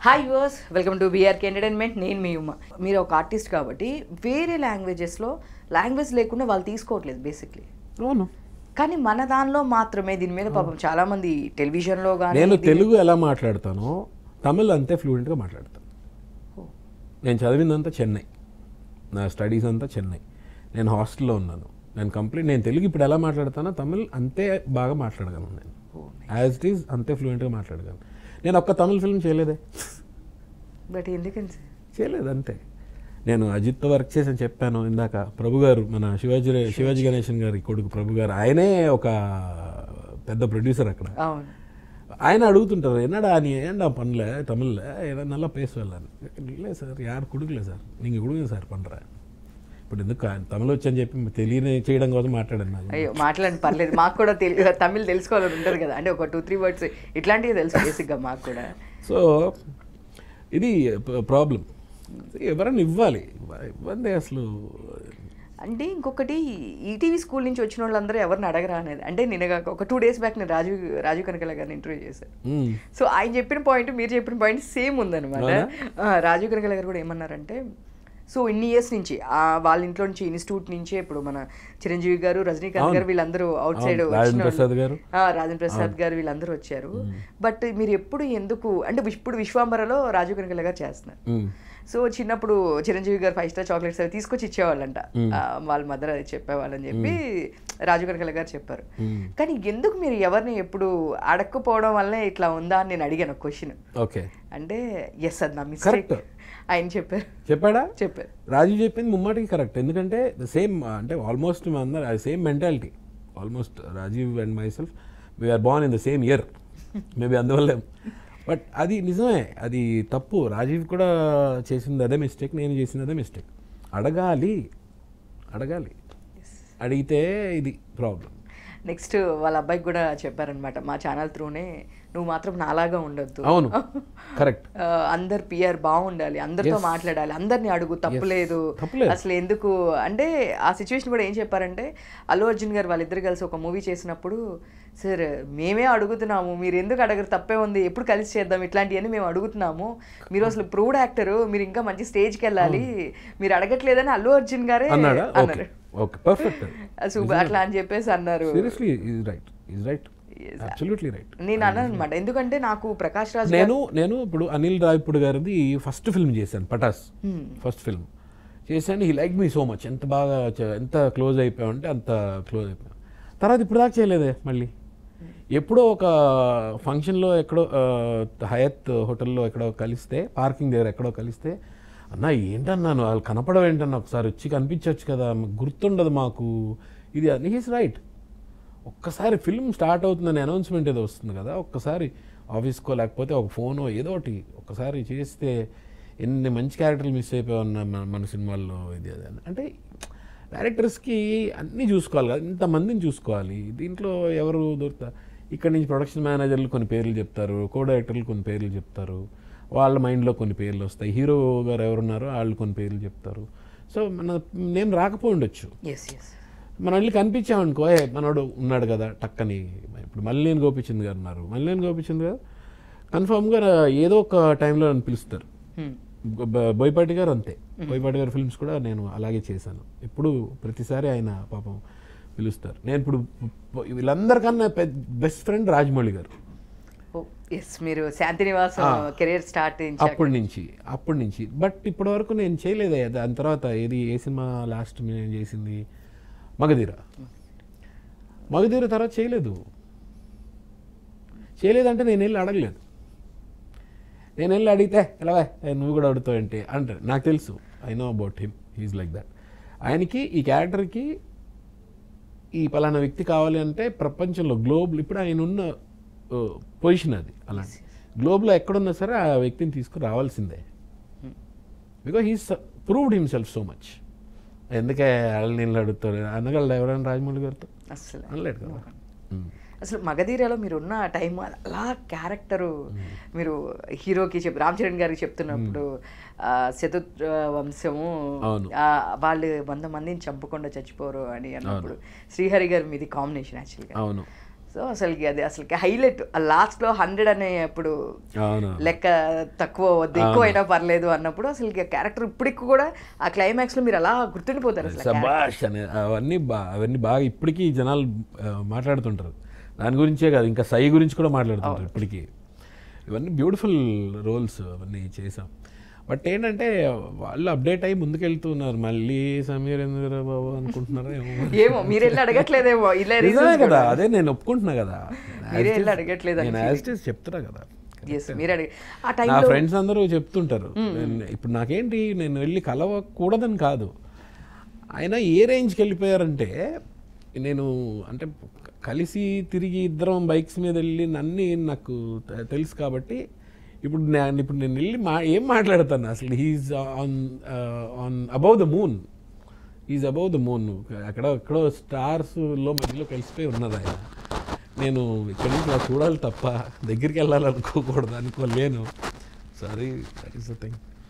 Hi viewers, welcome to BRK entertainment. నేను మీ ఉమ్మ. మీరు ఒక ఆర్టిస్ట్ కాబట్టి వేరే లాంగ్వేజెస్లో లాంగ్వేజ్ లేకుండా వాళ్ళు తీసుకోవట్లేదు బేసిక్లీ. అవును, కానీ మన దానిలో మాత్రమే దీని మీద పాపం చాలా మంది టెలివిజన్లో కానీ. నేను తెలుగు ఎలా మాట్లాడతానో తమిళ్ అంతే ఫ్లూయెంట్గా మాట్లాడతాను. నేను చదివిందంతా చెన్నై, నా స్టడీస్ అంతా చెన్నై, నేను హాస్టల్లో ఉన్నాను. నేను తెలుగు ఇప్పుడు ఎలా మాట్లాడతానో తమిళ్ అంతే బాగా మాట్లాడగలను. నేను యాజ్ ఇట్ ఈజ్ అంతే ఫ్లూయెంట్గా మాట్లాడగలను. నేను ఒక్క తమిళ్ ఫిల్మ్ చేయలేదే. బట్ ఎందుకని చేయలేదు అంతే. నేను అజిత్తో వర్క్ చేసి చెప్పాను ఇందాక. ప్రభు గారు, మన శివాజీ గణేశన్ గారి కొడుకు ప్రభు గారు, ఆయనే ఒక పెద్ద ప్రొడ్యూసర్ అక్కడ. అవును, ఆయన అడుగుతుంటారు, என்னடா நீ ஏன்டா பண்ணல தமிழில் ஏதாவது நல்லா பேசுவலான்னு. இல்லை సార్, யார் கொடுக்கல సార్, நீங்கள் கொடுங்க సార్ பண்ணுறேன். ఇప్పుడు ఎందుకు తమిళ వచ్చని చెప్పి తెలియని చేయడం కోసం మాట్లాడాను. అయ్యో మాట్లాడండి, పర్లేదు. మాకు కూడా తమిళ్ తెలుసుకోవాలని ఉంటుంది కదా, అంటే ఒక 2-3 వర్డ్స్ ఇట్లాంటివి తెలుసు బేసిక్గా మాకు కూడా. సో ఇది ప్రాబ్లం. ఎవరైనా ఇవ్వాలి, ఇవ్వండి అసలు. అంటే ఇంకొకటి, ఈటీవీ స్కూల్ నుంచి వచ్చిన వాళ్ళందరూ ఎవరిని అడగరా అనేది. అంటే నేను ఒక 2 days బ్యాక్ నేను రాజీవ్ కనకాల గారిని ఇంటర్వ్యూ చేశాను. సో ఆయన చెప్పిన పాయింట్ మీరు చెప్పిన పాయింట్ సేమ్ ఉందన్నమాట. రాజీవ్ కనకాల గారు కూడా ఏమన్నారంటే, సో ఇన్ని ఇయర్స్ నుంచి వాళ్ళ ఇంట్లో నుంచి ఇన్స్టిట్యూట్ నుంచి ఇప్పుడు మన చిరంజీవి గారు, రజనీకాంత్ గారు వీళ్ళందరూ అవుట్ సైడ్ రాజేంద్ర ప్రసాద్ గారు వీళ్ళందరూ వచ్చారు. బట్ మీరు ఎప్పుడు ఎందుకు అంటే ఇప్పుడు విశ్వాంబరలో రాజీవ్ కనకాల గారు చేస్తున్నారు. సో చిన్నప్పుడు చిరంజీవి గారు 5 star చాక్లెట్స్ అవి తీసుకొచ్చి ఇచ్చేవాళ్ళంట, వాళ్ళ మదర్ అది చెప్పేవాళ్ళని చెప్పి రాజీవ్ కనకాల గారు చెప్పారు. కానీ ఎందుకు మీరు ఎవరిని ఎప్పుడు అడగకపోవడం వల్లే ఇట్లా ఉందా అని నేను అడిగాను ఒక క్వశ్చన్. ఓకే, అంటే ఎస్, అది నా మిస్టేక్ ఆయన చెప్పారా? చెప్పారు. రాజీవ్ చెప్పింది ముమ్మాటికి కరెక్ట్. ఎందుకంటే సేమ్, అంటే ఆల్మోస్ట్ మా అందరు same mentality. Almost Rajiv and మై సెల్ఫ్ we are born in the same year, maybe అందువల్ల. బట్ అది నిజమే, అది తప్పు. రాజీవ్ కూడా చేసింది అదే మిస్టేక్, నేను చేసింది అదే మిస్టేక్. అడగాలి, అడిగితే ఇది ప్రాబ్లం. నెక్స్ట్ వాళ్ళ అబ్బాయికి కూడా చెప్పారనమాట, మా ఛానల్ త్రూనే నువ్వు మాత్రం నాలాగా ఉండొద్దు. అవును, కరెక్ట్. అందరు పిఆర్ బాగుండాలి, అందరితో మాట్లాడాలి, అందరినీ అడుగు, తప్పులేదు అసలు. ఎందుకు అంటే ఆ సిచ్యువేషన్ కూడా ఏం చెప్పారంటే, అల్లు అర్జున్ గారు వాళ్ళిద్దరు కలిసి ఒక మూవీ చేసినప్పుడు, సార్ మేమే అడుగుతున్నాము, మీరు ఎందుకు అడగరు, తప్పే ఉంది, ఎప్పుడు కలిసి చేద్దాం, ఇట్లాంటివన్నీ మేము అడుగుతున్నాము, మీరు అసలు ప్రూవ్డ్ యాక్టరు, మీరు ఇంకా మంచి స్టేజ్కి వెళ్ళాలి, మీరు అడగట్లేదని అల్లు అర్జున్ గారే అన్నారు. Okay, perfect. అట్లా అని చెప్పేసి అన్నారు. Seriously is right, absolutely right. నేను అన్నాను అనమాట, ఎందుకంటే నాకు ప్రకాష్ రాజ్ నేను ఇప్పుడు అనిల్ రావిపూడి గారిది ఫస్ట్ ఫిల్మ్ చేశాను, పటాస్ ఫస్ట్ ఫిల్మ్ చేశాను. He like me so much. ఎంత బాగా, ఎంత క్లోజ్ అయిపోయామంటే అంత క్లోజ్ అయిపోయాం. తర్వాత ఇప్పుడు దాకా చేయలేదే. మళ్ళీ ఎప్పుడో ఒక ఫంక్షన్లో ఎక్కడో హయత్ హోటల్లో ఎక్కడో కలిస్తే, పార్కింగ్ దగ్గర ఎక్కడో కలిస్తే, అన్న ఏంటన్నాను, వాళ్ళు కనపడవు ఏంటన్నా, ఒకసారి వచ్చి కనిపించవచ్చు కదా, గుర్తుండదు మాకు ఇది అని. He's right. ఒక్కసారి ఫిల్మ్ స్టార్ట్ అవుతుందని అనౌన్స్మెంట్ ఏదో వస్తుంది కదా, ఒక్కసారి ఆఫీస్కో లేకపోతే ఒక ఫోనో ఏదో ఒకటి ఒక్కసారి చేస్తే ఎన్ని మంచి క్యారెక్టర్లు మిస్ అయిపోయామన్న మన సినిమాల్లో. ఇది అది అంటే డైరెక్టర్స్కి అన్నీ చూసుకోవాలి కదా, ఇంతమందిని చూసుకోవాలి. దీంట్లో ఎవరు దొరుకుతారు? ఇక్కడ నుంచి ప్రొడక్షన్ మేనేజర్లు కొన్ని పేర్లు చెప్తారు, కో డైరెక్టర్లు కొన్ని పేర్లు చెప్తారు, వాళ్ళ మైండ్లో కొన్ని పేర్లు వస్తాయి, హీరో గారు ఎవరున్నారో వాళ్ళు కొన్ని పేర్లు చెప్తారు. సో మన నేమ్ రాకపోయి ఉండొచ్చు, మన వెళ్ళి కనిపించామనుకో, మనోడు ఉన్నాడు కదా టక్కని. ఇప్పుడు మల్లేని గోపిచంద్ గారు ఉన్నారు, మల్లేని గోపిచంద్ గారు కన్ఫామ్గా ఏదో ఒక టైంలో నన్ను పిలుస్తారు. బోయపాటి గారు అంతే, బోయపాటి గారి ఫిల్మ్స్ కూడా నేను అలాగే చేశాను. ఇప్పుడు ప్రతిసారి ఆయన పాపం పిలుస్తారు. నేను ఇప్పుడు వీళ్ళందరికన్నా బెస్ట్ ఫ్రెండ్ రాజమౌళి గారు. మీరు శాంతినివాస్ కెరీర్ స్టార్ట్ అప్పటి నుంచి. బట్ ఇప్పటి వరకు నేను చేయలేదే. దాని తర్వాత ఏ సినిమా లాస్ట్ నేను చేసింది? మగధీర తర్వాత చేయలేదంటే నేను వెళ్ళి అడగలేదు. నేను వెళ్ళి అడిగితే ఎలా నువ్వు కూడా అడుగుతావు అంటే అంటారు. నాకు తెలుసు, I know about him, he's like that. ఆయనకి ఈ క్యారెక్టర్కి ఈ పలానా వ్యక్తి కావాలి అంటే ప్రపంచంలో గ్లోబల్ ఇప్పుడు ఆయన ఉన్న పొజిషన్ అది. అలాంటి గ్లోబ్లో ఎక్కడున్నా సరే ఆ వ్యక్తిని తీసుకురావాల్సిందే. Because he's proved himself so much. ఎందుకే నీళ్ళు అడుగుతారు అనగలడు ఎవరైనా రాజమౌళి గారితో? అసలు అనలేడు కదా. అసలు మగధీరలో మీరున్న టైం అలా క్యారెక్టరు మీరు హీరోకి రామ్ చరణ్ గారికి చెప్తున్నప్పుడు శత్రు వంశము వాళ్ళు 100 మందిని చంపకుండా చచ్చిపోరు అని అన్నప్పుడు శ్రీహరి గారు మీది కాంబినేషన్ యాక్చువల్గా. అవును. సో అసలుకి హైలైట్ లాస్ట్లో 100 అనే అప్పుడు అవును లెక్క తక్కువ వద్దు ఎక్కువ అయినా పర్లేదు అన్నప్పుడు అసలుకి ఆ క్యారెక్టర్ ఇప్పటికి కూడా ఆ క్లైమాక్స్లో మీరు అలా గుర్తుండిపోతారు అసలు సబాష్ అనే అవన్నీ బాగా ఇప్పటికీ జనాలు మాట్లాడుతుంటారు దాని గురించే కాదు ఇంకా సై గురించి కూడా మాట్లాడుతుంటారు ఇప్పటికీ. ఇవన్నీ బ్యూటిఫుల్ రోల్స్ అవన్నీ చేసాం. బట్ ఏంటంటే వాళ్ళు అప్డేట్ అయ్యి ముందుకెళ్తున్నారు. మళ్ళీ సమీర్ బాబు అనుకుంటున్నారా ఏమో మీరు వెళ్ళి అడగట్లేదేమో ఇలా కదా. అదే నేను ఒప్పుకుంటున్నా కదా, మీరే వెళ్ళి అడగట్లేదు నేను యాజ్ ఇట్ ఈస్ చెప్తున్నా కదా. నా ఫ్రెండ్స్ అందరూ చెప్తుంటారు. ఇప్పుడు నాకేంటి నేను వెళ్ళి కలవకూడదని కాదు, ఆయన ఏ రేంజ్కి వెళ్ళిపోయారంటే నేను అంటే కలిసి తిరిగి ఇద్దరం బైక్స్ మీద వెళ్ళి అన్నీ నాకు తెలుసు కాబట్టి ఇప్పుడు నేను వెళ్ళి ఏం మాట్లాడతాను అసలు. He's on above the moon, is above the moon. ఎక్కడో స్టార్స్లో మధ్యలో కలిసిపోయి ఉన్నది ఆయన. నేను ఇక్కడి నుంచి అలా చూడాలి తప్ప దగ్గరికి వెళ్ళాలనుకోకూడదు అనుకోలేను. Sorry, that is the thing.